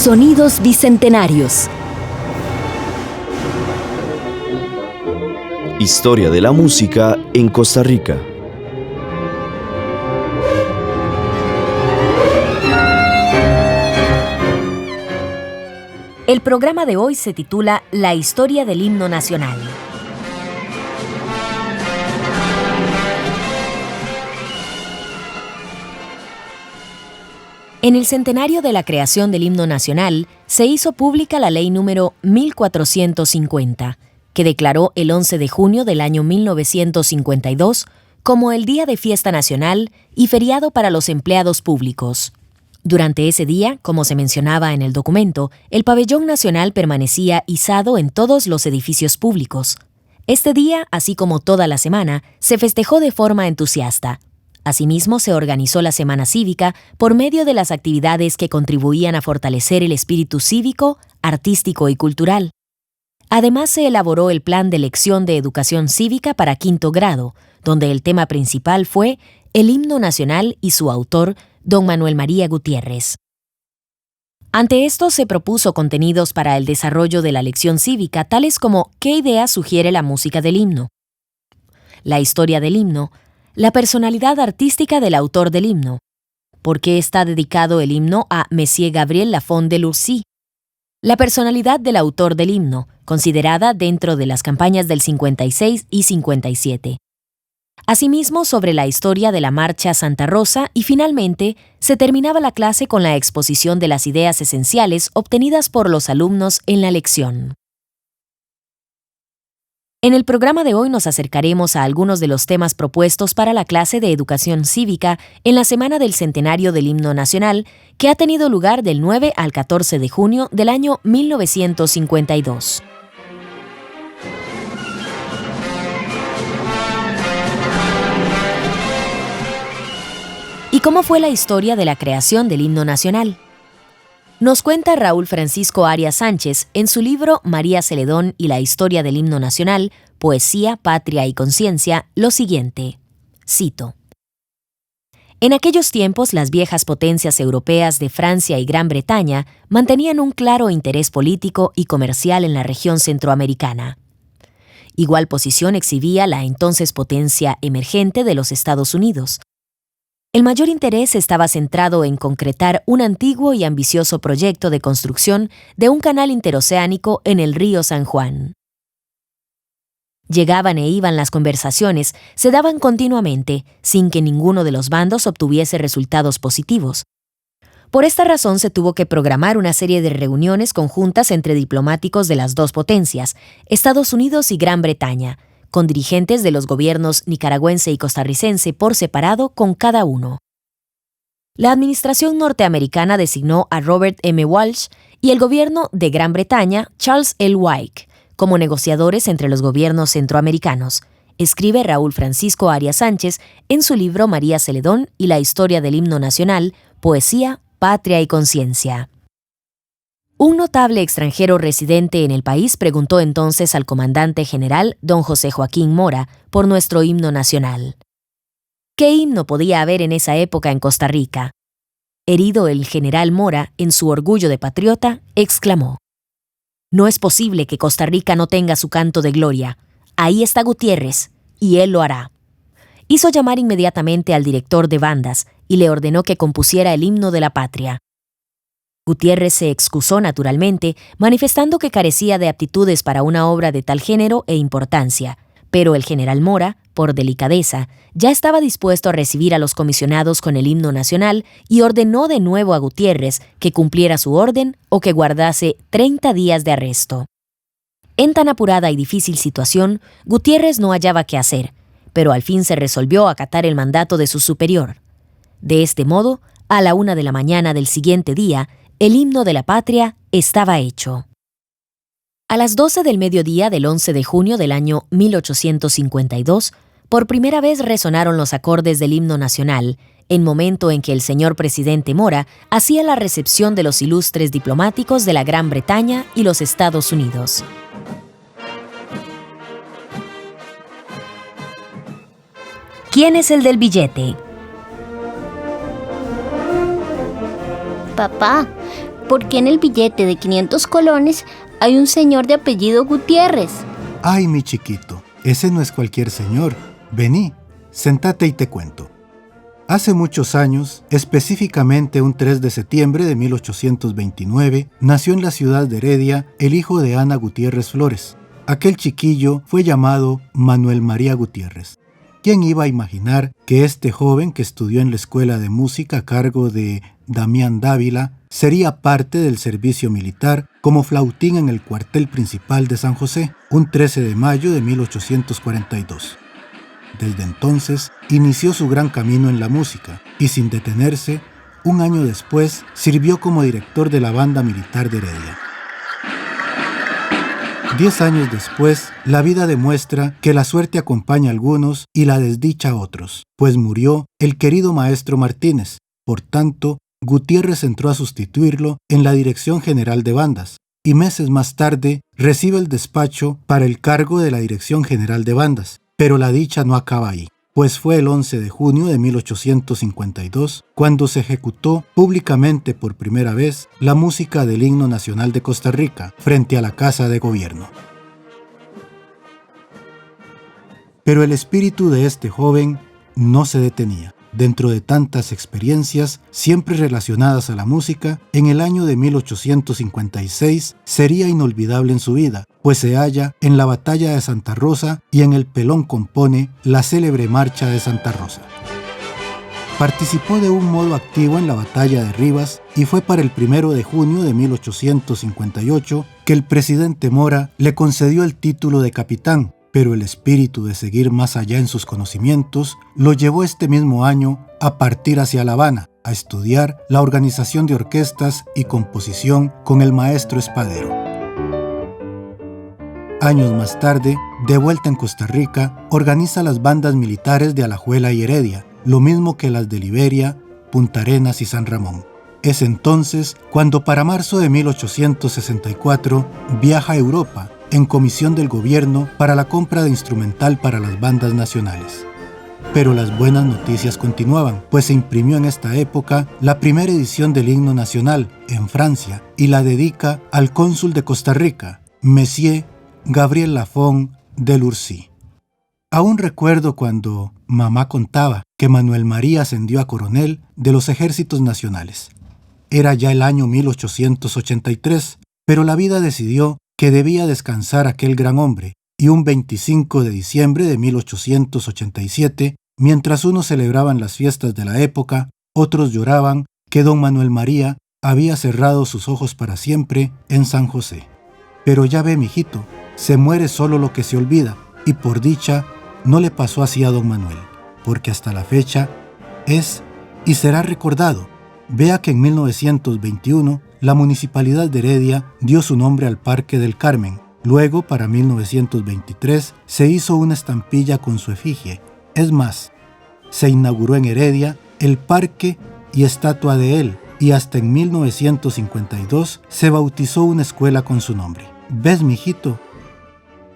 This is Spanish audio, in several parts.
Sonidos bicentenarios. Historia de la música en Costa Rica. El programa de hoy se titula La historia del himno nacional. En el centenario de la creación del himno nacional, se hizo pública la ley número 1450, que declaró el 11 de junio del año 1952 como el Día de Fiesta Nacional y feriado para los empleados públicos. Durante ese día, como se mencionaba en el documento, el pabellón nacional permanecía izado en todos los edificios públicos. Este día, así como toda la semana, se festejó de forma entusiasta. Asimismo, se organizó la Semana Cívica por medio de las actividades que contribuían a fortalecer el espíritu cívico, artístico y cultural. Además, se elaboró el Plan de Lección de Educación Cívica para quinto grado, donde el tema principal fue el himno nacional y su autor, don Manuel María Gutiérrez. Ante esto, se propuso contenidos para el desarrollo de la lección cívica, tales como ¿qué idea sugiere la música del himno?, la historia del himno, la personalidad artística del autor del himno, por qué está dedicado el himno a Monsieur Gabriel Lafont de Lurcy, la personalidad del autor del himno, considerada dentro de las campañas del 56 y 57. Asimismo, sobre la historia de la Marcha Santa Rosa y finalmente, se terminaba la clase con la exposición de las ideas esenciales obtenidas por los alumnos en la lección. En el programa de hoy nos acercaremos a algunos de los temas propuestos para la clase de Educación Cívica en la Semana del Centenario del Himno Nacional, que ha tenido lugar del 9 al 14 de junio del año 1952. ¿Y cómo fue la historia de la creación del himno nacional? Nos cuenta Raúl Francisco Arias Sánchez en su libro María Celedón y la historia del himno nacional, Poesía, Patria y Conciencia, lo siguiente. Cito. En aquellos tiempos, las viejas potencias europeas de Francia y Gran Bretaña mantenían un claro interés político y comercial en la región centroamericana. Igual posición exhibía la entonces potencia emergente de los Estados Unidos. El mayor interés estaba centrado en concretar un antiguo y ambicioso proyecto de construcción de un canal interoceánico en el río San Juan. Llegaban e iban las conversaciones, se daban continuamente, sin que ninguno de los bandos obtuviese resultados positivos. Por esta razón se tuvo que programar una serie de reuniones conjuntas entre diplomáticos de las dos potencias, Estados Unidos y Gran Bretaña, con dirigentes de los gobiernos nicaragüense y costarricense por separado con cada uno. La administración norteamericana designó a Robert M. Walsh y el gobierno de Gran Bretaña, Charles L. Wyke, como negociadores entre los gobiernos centroamericanos, escribe Raúl Francisco Arias Sánchez en su libro María Celedón y la historia del himno nacional, Poesía, Patria y Conciencia. Un notable extranjero residente en el país preguntó entonces al comandante general, don José Joaquín Mora, por nuestro himno nacional. ¿Qué himno podía haber en esa época en Costa Rica? Herido el general Mora, en su orgullo de patriota, exclamó: «No es posible que Costa Rica no tenga su canto de gloria. Ahí está Gutiérrez, y él lo hará». Hizo llamar inmediatamente al director de bandas y le ordenó que compusiera el himno de la patria. Gutiérrez se excusó naturalmente, manifestando que carecía de aptitudes para una obra de tal género e importancia, pero el general Mora, por delicadeza, ya estaba dispuesto a recibir a los comisionados con el himno nacional y ordenó de nuevo a Gutiérrez que cumpliera su orden o que guardase 30 días de arresto. En tan apurada y difícil situación, Gutiérrez no hallaba qué hacer, pero al fin se resolvió a acatar el mandato de su superior. De este modo, a la 1 de la mañana del siguiente día, el himno de la patria estaba hecho. A las 12 del mediodía del 11 de junio del año 1852, por primera vez resonaron los acordes del himno nacional, en momento en que el señor presidente Mora hacía la recepción de los ilustres diplomáticos de la Gran Bretaña y los Estados Unidos. ¿Quién es el del billete? Papá, ¿por qué en el billete de 500 colones hay un señor de apellido Gutiérrez? Ay, mi chiquito, ese no es cualquier señor. Vení, sentate y te cuento. Hace muchos años, específicamente un 3 de septiembre de 1829, nació en la ciudad de Heredia el hijo de Ana Gutiérrez Flores. Aquel chiquillo fue llamado Manuel María Gutiérrez. ¿Quién iba a imaginar que este joven que estudió en la escuela de música a cargo de Damián Dávila sería parte del servicio militar como flautín en el cuartel principal de San José, un 13 de mayo de 1842? Desde entonces, inició su gran camino en la música y sin detenerse, un año después, sirvió como director de la banda militar de Heredia. 10 años después, la vida demuestra que la suerte acompaña a algunos y la desdicha a otros, pues murió el querido maestro Martínez. Por tanto, Gutiérrez entró a sustituirlo en la Dirección General de Bandas y meses más tarde recibe el despacho para el cargo de la Dirección General de Bandas. Pero la dicha no acaba ahí, pues fue el 11 de junio de 1852 cuando se ejecutó públicamente por primera vez la música del himno nacional de Costa Rica frente a la Casa de Gobierno. Pero el espíritu de este joven no se detenía. Dentro de tantas experiencias, siempre relacionadas a la música, en el año de 1856 sería inolvidable en su vida, pues se halla en la Batalla de Santa Rosa y en el Pelón compone la célebre Marcha de Santa Rosa. Participó de un modo activo en la Batalla de Rivas y fue para el 1 de junio de 1858 que el presidente Mora le concedió el título de capitán, pero el espíritu de seguir más allá en sus conocimientos lo llevó este mismo año a partir hacia La Habana, a estudiar la organización de orquestas y composición con el maestro Espadero. Años más tarde, de vuelta en Costa Rica, organiza las bandas militares de Alajuela y Heredia, lo mismo que las de Liberia, Punta Arenas y San Ramón. Es entonces cuando para marzo de 1864 viaja a Europa en comisión del gobierno para la compra de instrumental para las bandas nacionales. Pero las buenas noticias continuaban, pues se imprimió en esta época la primera edición del himno nacional en Francia y la dedica al cónsul de Costa Rica, Monsieur Gabriel Lafont de Lurcy. Aún recuerdo cuando mamá contaba que Manuel María ascendió a coronel de los ejércitos nacionales. Era ya el año 1883, pero la vida decidió que debía descansar aquel gran hombre, y un 25 de diciembre de 1887, mientras unos celebraban las fiestas de la época, otros lloraban que don Manuel María había cerrado sus ojos para siempre en San José. Pero ya ve, mijito, se muere solo lo que se olvida, y por dicha no le pasó así a don Manuel, porque hasta la fecha es y será recordado. Vea que en 1921 la Municipalidad de Heredia dio su nombre al Parque del Carmen. Luego, para 1923, se hizo una estampilla con su efigie. Es más, se inauguró en Heredia el parque y estatua de él, y hasta en 1952 se bautizó una escuela con su nombre. ¿Ves, mijito?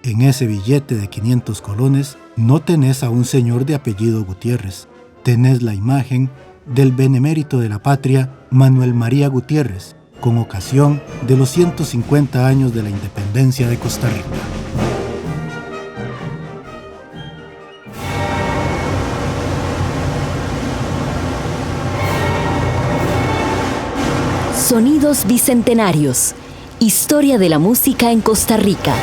En ese billete de 500 colones no tenés a un señor de apellido Gutiérrez, tenés la imagen del benemérito de la patria Manuel María Gutiérrez, con ocasión de los 150 años de la independencia de Costa Rica. Sonidos bicentenarios. Historia de la música en Costa Rica.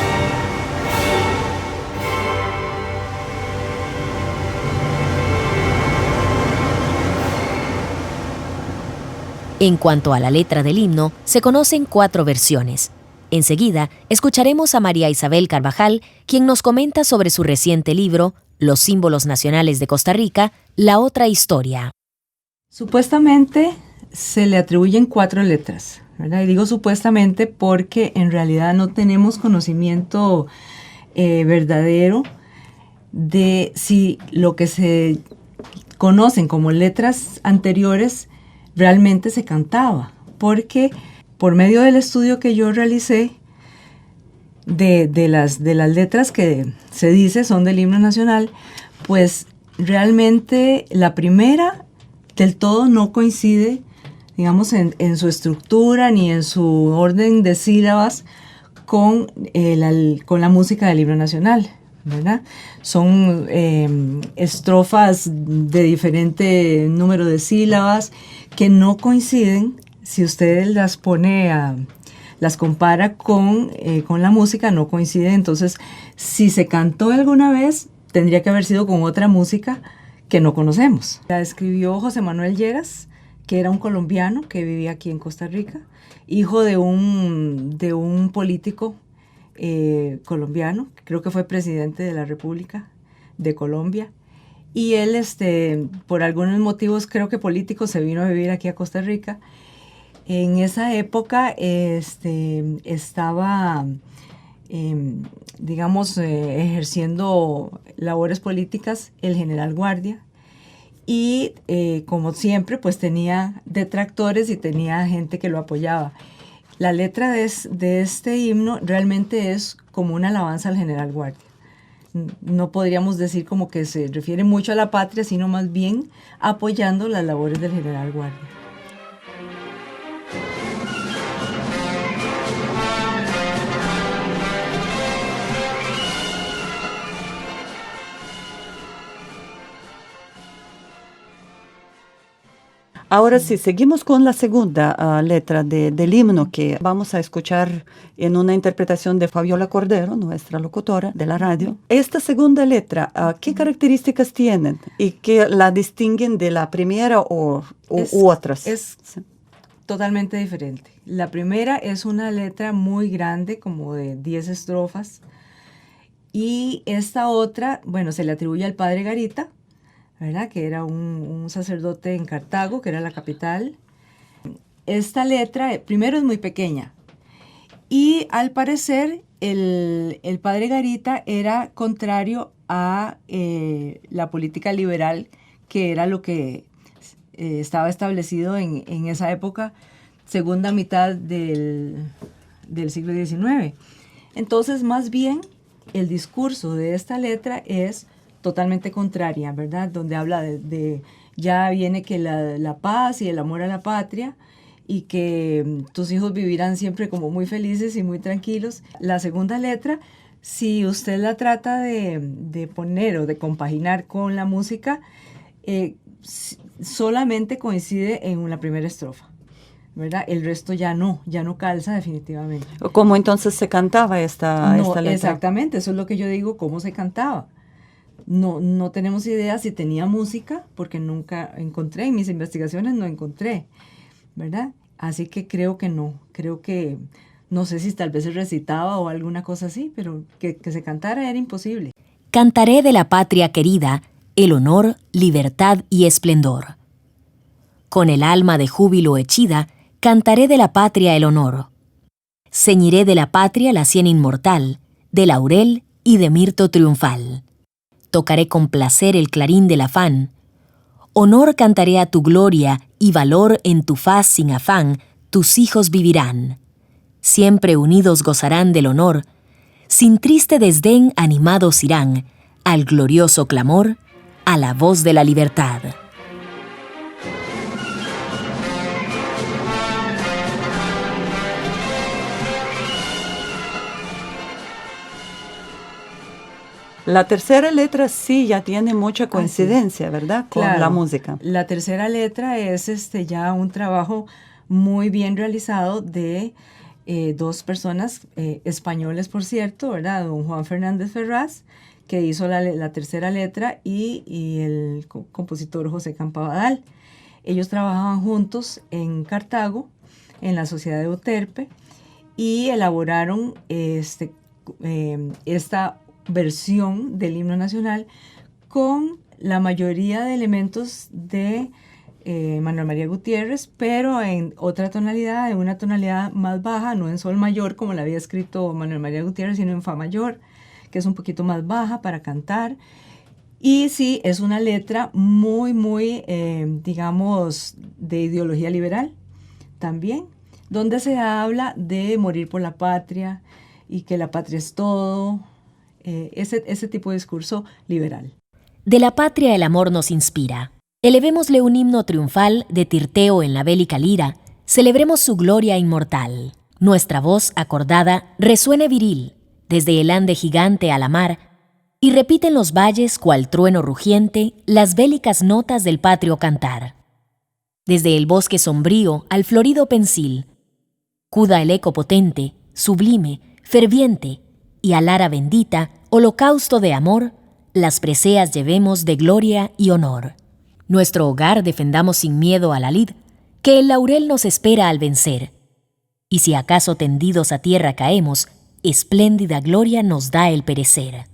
En cuanto a la letra del himno, se conocen 4 versiones. Enseguida, escucharemos a María Isabel Carvajal, quien nos comenta sobre su reciente libro, Los símbolos nacionales de Costa Rica, la otra historia. Supuestamente se le atribuyen 4 letras, ¿verdad? Y digo supuestamente porque en realidad no tenemos conocimiento verdadero de si lo que se conocen como letras anteriores realmente se cantaba, porque por medio del estudio que yo realicé de las letras que se dice son del himno nacional, pues realmente la primera del todo no coincide digamos, en su estructura ni en su orden de sílabas con la música del himno nacional, ¿verdad? Son estrofas de diferente número de sílabas que no coinciden. Si usted las compara con la música, no coinciden. Entonces, si se cantó alguna vez, tendría que haber sido con otra música que no conocemos. La escribió José Manuel Lleras, que era un colombiano que vivía aquí en Costa Rica, hijo de un político colombiano, creo que fue presidente de la República de Colombia. Y él, por algunos motivos, creo que políticos, se vino a vivir aquí a Costa Rica. En esa época estaba, digamos, ejerciendo labores políticas el general Guardia. Y como siempre, pues tenía detractores y tenía gente que lo apoyaba. La letra de este himno realmente es como una alabanza al general Guardia. No podríamos decir como que se refiere mucho a la patria, sino más bien apoyando las labores del general Guardia. Ahora sí, seguimos con la segunda letra del himno que vamos a escuchar en una interpretación de Fabiola Cordero, nuestra locutora de la radio. Esta segunda letra, ¿qué características tienen y qué la distinguen de la primera u otras? Es totalmente diferente. La primera es una letra muy grande, como de 10 estrofas, y esta otra, bueno, se le atribuye al padre Garita, ¿verdad? Que era un sacerdote en Cartago, que era la capital. Esta letra, primero, es muy pequeña. Y al parecer, el padre Garita era contrario a la política liberal, que era lo que estaba establecido en esa época, segunda mitad del siglo XIX. Entonces, más bien, el discurso de esta letra es totalmente contraria, ¿verdad? Donde habla de ya viene que la paz y el amor a la patria y que tus hijos vivirán siempre como muy felices y muy tranquilos. La segunda letra, si usted la trata de poner o de compaginar con la música, solamente coincide en la primera estrofa, ¿verdad? El resto ya no calza definitivamente. ¿Cómo entonces se cantaba esta letra? Exactamente, eso es lo que yo digo, cómo se cantaba. No tenemos idea si tenía música, porque nunca encontré, en mis investigaciones no encontré, ¿verdad? Así que creo que no sé si tal vez se recitaba o alguna cosa así, pero que se cantara era imposible. Cantaré de la patria querida el honor, libertad y esplendor. Con el alma de júbilo hechida, cantaré de la patria el honor. Ceñiré de la patria la sien inmortal, de laurel y de mirto triunfal. Tocaré con placer el clarín del afán. Honor cantaré a tu gloria y valor en tu faz sin afán, tus hijos vivirán. Siempre unidos gozarán del honor, sin triste desdén animados irán, al glorioso clamor, a la voz de la libertad. La tercera letra sí ya tiene mucha coincidencia, ¿verdad? Con la música. La tercera letra es ya un trabajo muy bien realizado de dos personas españoles, por cierto, ¿verdad? Don Juan Fernández Ferraz, que hizo la tercera letra, y el compositor José Campabadal. Ellos trabajaban juntos en Cartago, en la Sociedad de Euterpe, y elaboraron esta versión del himno nacional con la mayoría de elementos de Manuel María Gutiérrez, pero en otra tonalidad, en una tonalidad más baja, no en sol mayor como la había escrito Manuel María Gutiérrez, sino en fa mayor, que es un poquito más baja para cantar. Y sí, es una letra muy, muy, digamos, de ideología liberal también, donde se habla de morir por la patria y que la patria es todo, ese tipo de discurso liberal. De la patria el amor nos inspira. Elevémosle un himno triunfal de Tirteo en la bélica lira, celebremos su gloria inmortal. Nuestra voz acordada resuene viril, desde el Ande gigante a la mar, y repiten los valles cual trueno rugiente las bélicas notas del patrio cantar. Desde el bosque sombrío al florido pensil, cuda el eco potente, sublime, ferviente, y al ara bendita, holocausto de amor, las preseas llevemos de gloria y honor. Nuestro hogar defendamos sin miedo a la lid, que el laurel nos espera al vencer. Y si acaso tendidos a tierra caemos, espléndida gloria nos da el perecer.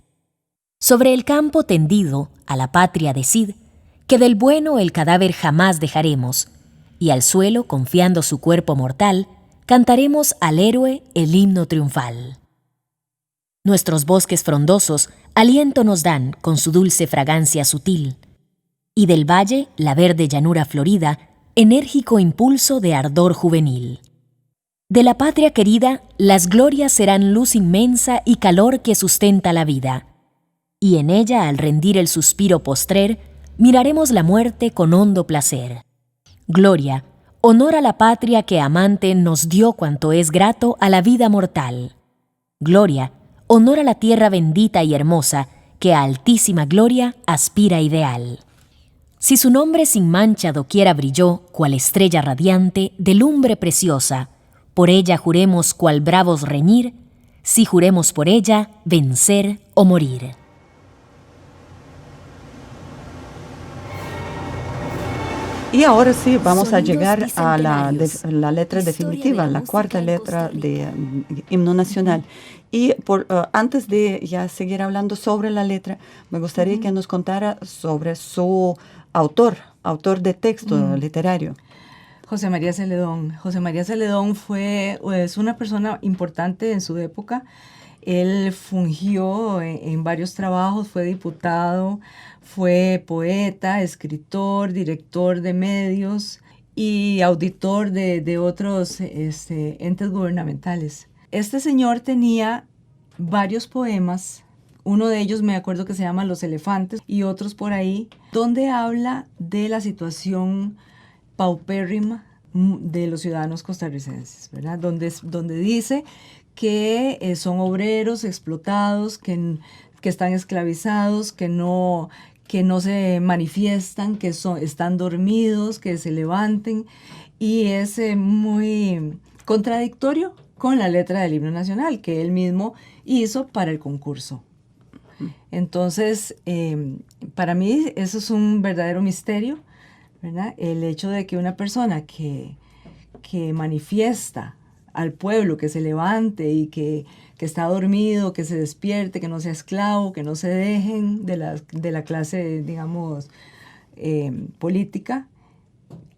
Sobre el campo tendido, a la patria decid, que del bueno el cadáver jamás dejaremos, y al suelo, confiando su cuerpo mortal, cantaremos al héroe el himno triunfal. Nuestros bosques frondosos aliento nos dan con su dulce fragancia sutil, y del valle, la verde llanura florida, enérgico impulso de ardor juvenil. De la patria querida, las glorias serán luz inmensa y calor que sustenta la vida, y en ella, al rendir el suspiro postrer, miraremos la muerte con hondo placer. Gloria, honor a la patria que amante nos dio cuanto es grato a la vida mortal. Gloria, honor a la tierra bendita y hermosa que a altísima gloria aspira ideal. Si su nombre sin mancha doquiera brilló, cual estrella radiante de lumbre preciosa, por ella juremos cual bravos reñir, si juremos por ella vencer o morir. Y ahora sí, vamos a llegar a la letra definitiva, la cuarta letra del himno nacional. Y antes de ya seguir hablando sobre la letra, me gustaría que nos contara sobre su autor de texto literario. José María Celedón. José María Celedón es una persona importante en su época. Él fungió en varios trabajos, fue diputado, fue poeta, escritor, director de medios y auditor de otros entes gubernamentales. Este señor tenía varios poemas. Uno de ellos me acuerdo que se llama Los Elefantes y otros por ahí, donde habla de la situación paupérrima de los ciudadanos costarricenses, ¿verdad? Donde dice que son obreros explotados, que están esclavizados, que no se manifiestan, que están dormidos, que se levanten, y es muy contradictorio con la letra del himno nacional que él mismo hizo para el concurso. Entonces, para mí eso es un verdadero misterio, ¿verdad? El hecho de que una persona que manifiesta al pueblo que se levante y que está dormido, que se despierte, que no sea esclavo, que no se dejen de la clase, digamos, política,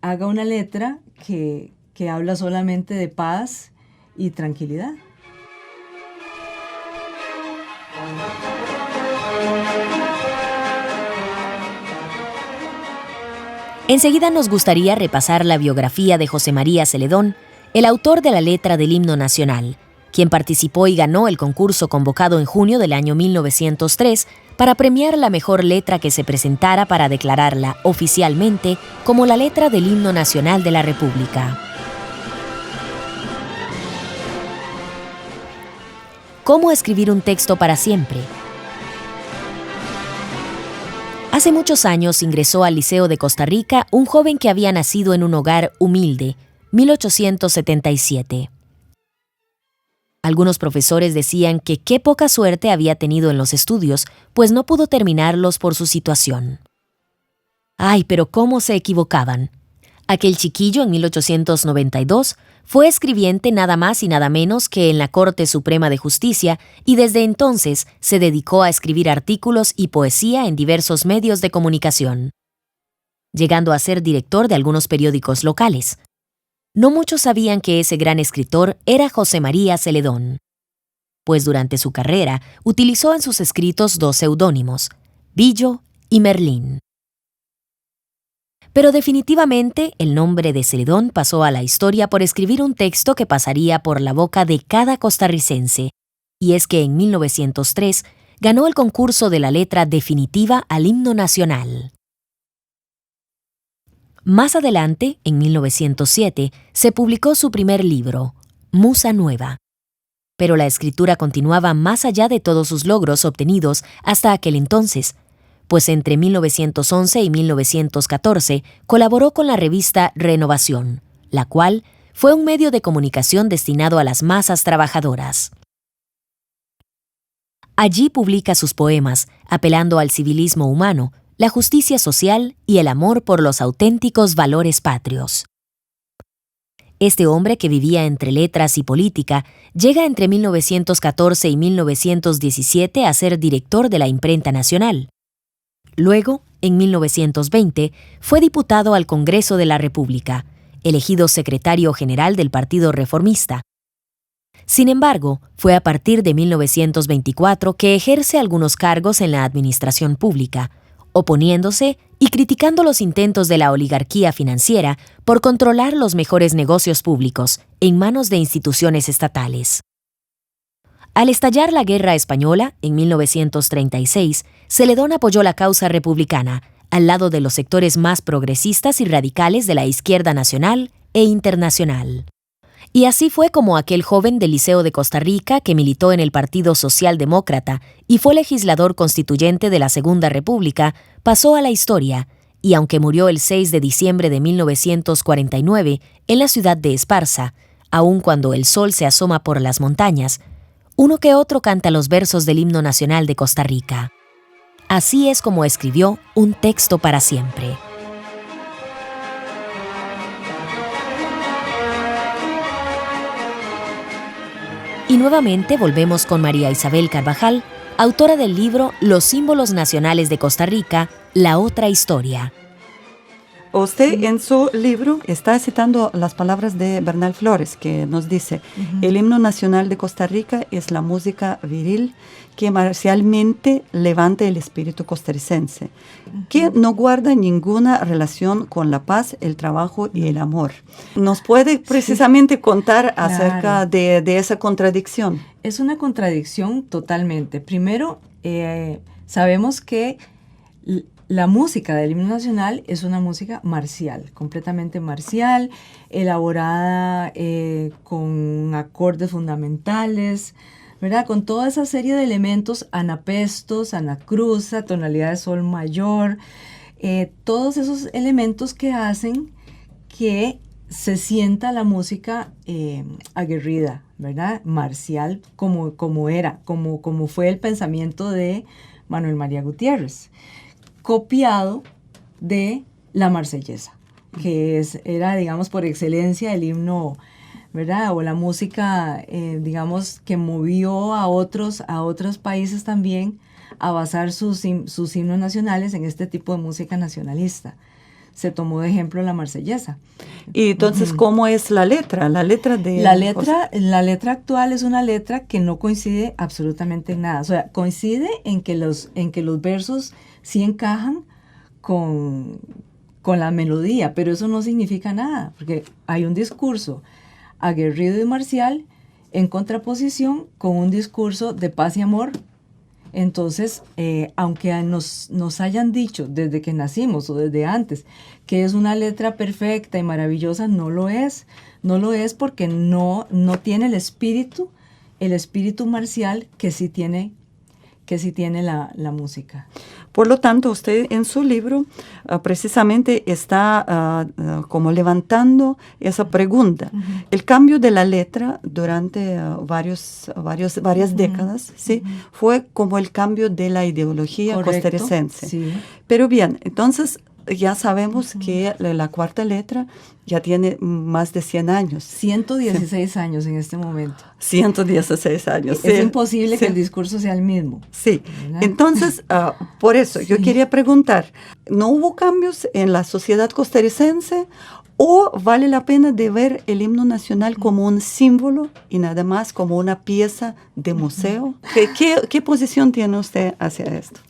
haga una letra que habla solamente de paz y tranquilidad. Enseguida nos gustaría repasar la biografía de José María Celedón, el autor de la letra del himno nacional, quien participó y ganó el concurso convocado en junio del año 1903 para premiar la mejor letra que se presentara para declararla oficialmente como la letra del himno nacional de la República. ¿Cómo escribir un texto para siempre? Hace muchos años ingresó al Liceo de Costa Rica un joven que había nacido en un hogar humilde, 1877. Algunos profesores decían que qué poca suerte había tenido en los estudios, pues no pudo terminarlos por su situación. ¡Ay, pero cómo se equivocaban! Aquel chiquillo en 1892 fue escribiente nada más y nada menos que en la Corte Suprema de Justicia y desde entonces se dedicó a escribir artículos y poesía en diversos medios de comunicación, llegando a ser director de algunos periódicos locales. No muchos sabían que ese gran escritor era José María Celedón, pues durante su carrera utilizó en sus escritos dos seudónimos, Billo y Merlín. Pero definitivamente el nombre de Celedón pasó a la historia por escribir un texto que pasaría por la boca de cada costarricense, y es que en 1903 ganó el concurso de la letra definitiva al himno nacional. Más adelante, en 1907, se publicó su primer libro, Musa Nueva. Pero la escritura continuaba más allá de todos sus logros obtenidos hasta aquel entonces, pues entre 1911 y 1914 colaboró con la revista Renovación, la cual fue un medio de comunicación destinado a las masas trabajadoras. Allí publica sus poemas, apelando al civilismo humano, la justicia social y el amor por los auténticos valores patrios. Este hombre, que vivía entre letras y política, llega entre 1914 y 1917 a ser director de la Imprenta Nacional. Luego, en 1920, fue diputado al Congreso de la República, elegido secretario general del Partido Reformista. Sin embargo, fue a partir de 1924 que ejerce algunos cargos en la administración pública, oponiéndose y criticando los intentos de la oligarquía financiera por controlar los mejores negocios públicos en manos de instituciones estatales. Al estallar la Guerra Española, en 1936, Celedón apoyó la causa republicana, al lado de los sectores más progresistas y radicales de la izquierda nacional e internacional. Y así fue como aquel joven del Liceo de Costa Rica, que militó en el Partido Socialdemócrata y fue legislador constituyente de la Segunda República, pasó a la historia, y aunque murió el 6 de diciembre de 1949 en la ciudad de Esparza, aun cuando el sol se asoma por las montañas, uno que otro canta los versos del himno nacional de Costa Rica. Así es como escribió Un texto para siempre. Y nuevamente volvemos con María Isabel Carvajal, autora del libro Los símbolos nacionales de Costa Rica, la otra historia. Usted en su libro está citando las palabras de Bernal Flores, que nos dice: el himno nacional de Costa Rica es la música viril que marcialmente levanta el espíritu costarricense, que no guarda ninguna relación con la paz, el trabajo y el amor. ¿Nos puede precisamente contar acerca de esa contradicción? Es una contradicción totalmente. Primero, sabemos que la música del himno nacional es una música marcial, completamente marcial, elaborada con acordes fundamentales, ¿verdad? Con toda esa serie de elementos, anapestos, anacruza, tonalidad de sol mayor, todos esos elementos que hacen que se sienta la música aguerrida, ¿verdad? Marcial, como fue el pensamiento de Manuel María Gutiérrez, copiado de la Marsellesa, que era, digamos, por excelencia el himno, ¿verdad? O la música, digamos, que movió a otros países también a basar sus himnos nacionales en este tipo de música nacionalista. Se tomó de ejemplo la Marsellesa. Y entonces, ¿cómo es la letra? La letra actual es una letra que no coincide absolutamente en nada. O sea, coincide en que los versos sí encajan con la melodía, pero eso no significa nada, porque hay un discurso aguerrido y marcial en contraposición con un discurso de paz y amor. Entonces, aunque nos hayan dicho desde que nacimos o desde antes que es una letra perfecta y maravillosa, no lo es. No lo es porque no tiene el espíritu marcial que sí tiene la música. Por lo tanto, usted en su libro precisamente está como levantando esa pregunta. El cambio de la letra durante varias décadas, ¿sí? Fue como el cambio de la ideología costarricense. Sí. Pero bien, entonces ya sabemos que la cuarta letra ya tiene más de 100 años. 116 años en este momento. 116 años. Es imposible que el discurso sea el mismo. Sí. ¿Verdad? Entonces, por eso yo quería preguntar, ¿no hubo cambios en la sociedad costarricense o vale la pena de ver el himno nacional como un símbolo y nada más como una pieza de museo? ¿Qué posición tiene usted hacia esto?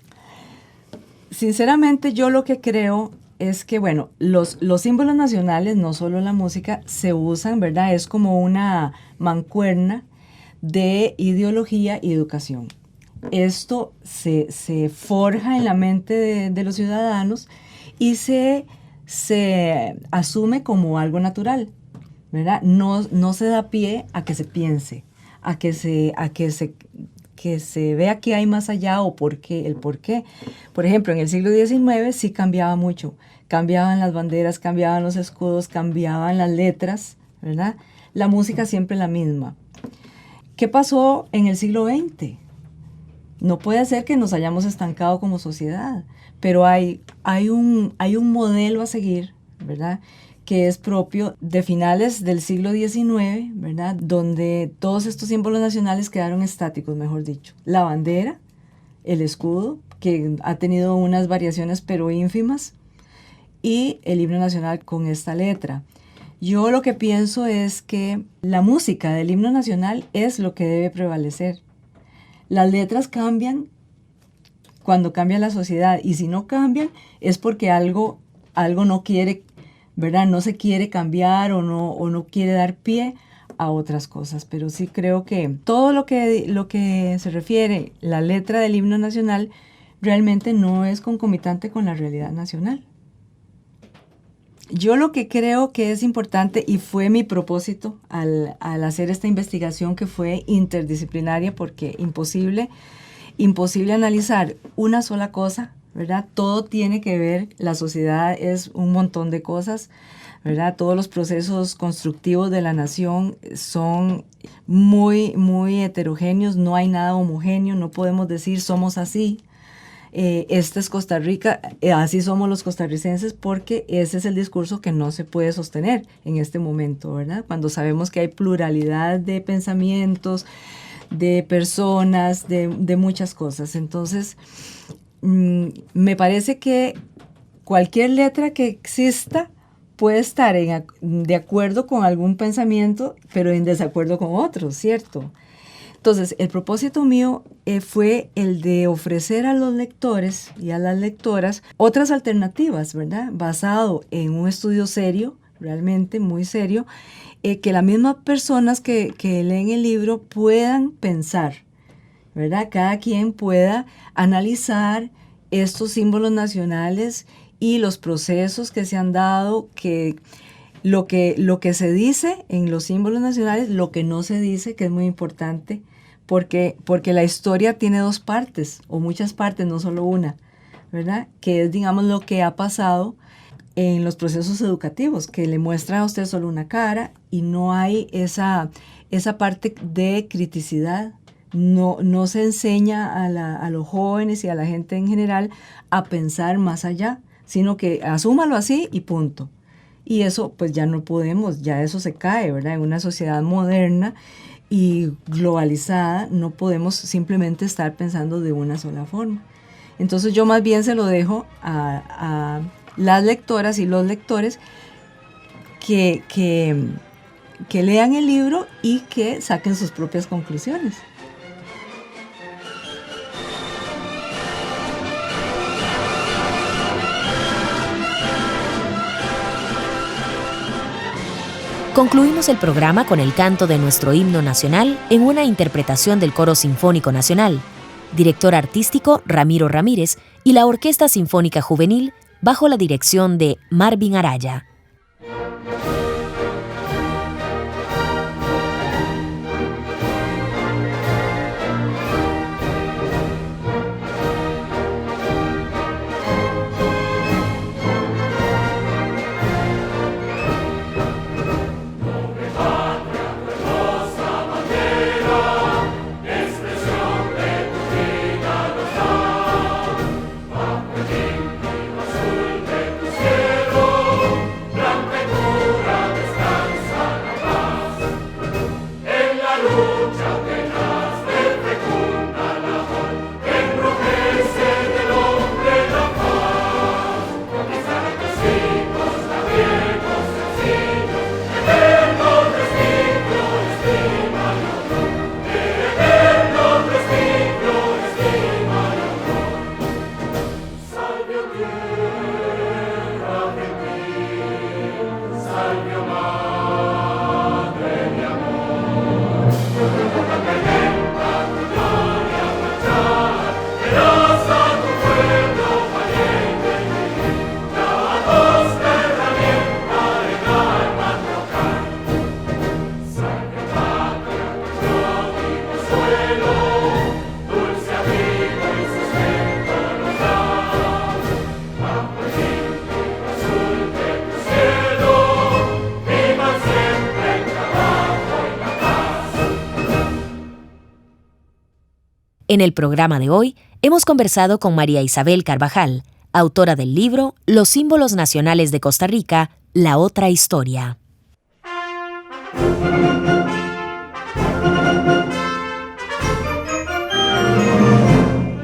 Sinceramente, yo lo que creo es que, bueno, los símbolos nacionales, no solo la música, se usan, ¿verdad? Es como una mancuerna de ideología y educación. Esto se forja en la mente de los ciudadanos y se se asume como algo natural, ¿verdad? No se da pie a que se piense, que se vea que hay más allá o el por qué. Por ejemplo, en el siglo XIX sí cambiaba mucho. Cambiaban las banderas, cambiaban los escudos, cambiaban las letras, ¿verdad? La música siempre la misma. ¿Qué pasó en el siglo XX? No puede ser que nos hayamos estancado como sociedad, pero hay un modelo a seguir, ¿verdad?, que es propio de finales del siglo XIX, ¿verdad?, donde todos estos símbolos nacionales quedaron estáticos, mejor dicho. La bandera, el escudo, que ha tenido unas variaciones pero ínfimas, y el himno nacional con esta letra. Yo lo que pienso es que la música del himno nacional es lo que debe prevalecer. Las letras cambian cuando cambia la sociedad, y si no cambian es porque algo no quiere, ¿verdad? No se quiere cambiar o no quiere dar pie a otras cosas. Pero sí creo que todo lo que se refiere la letra del himno nacional realmente no es concomitante con la realidad nacional. Yo lo que creo que es importante, y fue mi propósito al hacer esta investigación, que fue interdisciplinaria, porque imposible analizar una sola cosa, ¿verdad? Todo tiene que ver, la sociedad es un montón de cosas, ¿verdad? Todos los procesos constructivos de la nación son muy, muy heterogéneos, no hay nada homogéneo, no podemos decir somos así. Esta es Costa Rica, así somos los costarricenses, porque ese es el discurso que no se puede sostener en este momento, ¿verdad? Cuando sabemos que hay pluralidad de pensamientos, de personas, de muchas cosas. Entonces, me parece que cualquier letra que exista puede estar de acuerdo con algún pensamiento, pero en desacuerdo con otros, ¿cierto? Entonces, el propósito mío fue el de ofrecer a los lectores y a las lectoras otras alternativas, ¿verdad? Basado en un estudio serio, realmente muy serio, que las mismas personas que leen el libro puedan pensar, ¿verdad? Cada quien pueda analizar estos símbolos nacionales y los procesos que se han dado, que lo que se dice en los símbolos nacionales, lo que no se dice, que es muy importante, porque la historia tiene dos partes, o muchas partes, no solo una, ¿verdad? Que es, digamos, lo que ha pasado en los procesos educativos, que le muestran a usted solo una cara y no hay esa parte de criticidad. No se enseña a los jóvenes y a la gente en general a pensar más allá, sino que asúmalo así y punto. Y eso pues ya no podemos, ya eso se cae, ¿verdad? En una sociedad moderna y globalizada no podemos simplemente estar pensando de una sola forma. Entonces yo más bien se lo dejo a las lectoras y los lectores que lean el libro y que saquen sus propias conclusiones. Concluimos el programa con el canto de nuestro himno nacional en una interpretación del Coro Sinfónico Nacional, director artístico Ramiro Ramírez y la Orquesta Sinfónica Juvenil bajo la dirección de Marvin Araya. En el programa de hoy hemos conversado con María Isabel Carvajal, autora del libro Los símbolos nacionales de Costa Rica, la otra historia.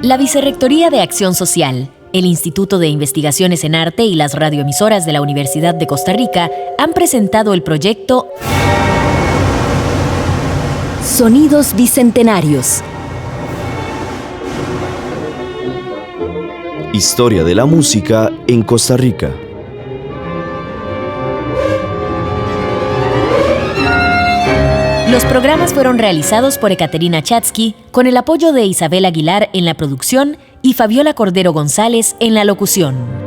La Vicerrectoría de Acción Social, el Instituto de Investigaciones en Arte y las radioemisoras de la Universidad de Costa Rica han presentado el proyecto Sonidos Bicentenarios. Historia de la música en Costa Rica. Los programas fueron realizados por Ekaterina Chatsky con el apoyo de Isabel Aguilar en la producción y Fabiola Cordero González en la locución.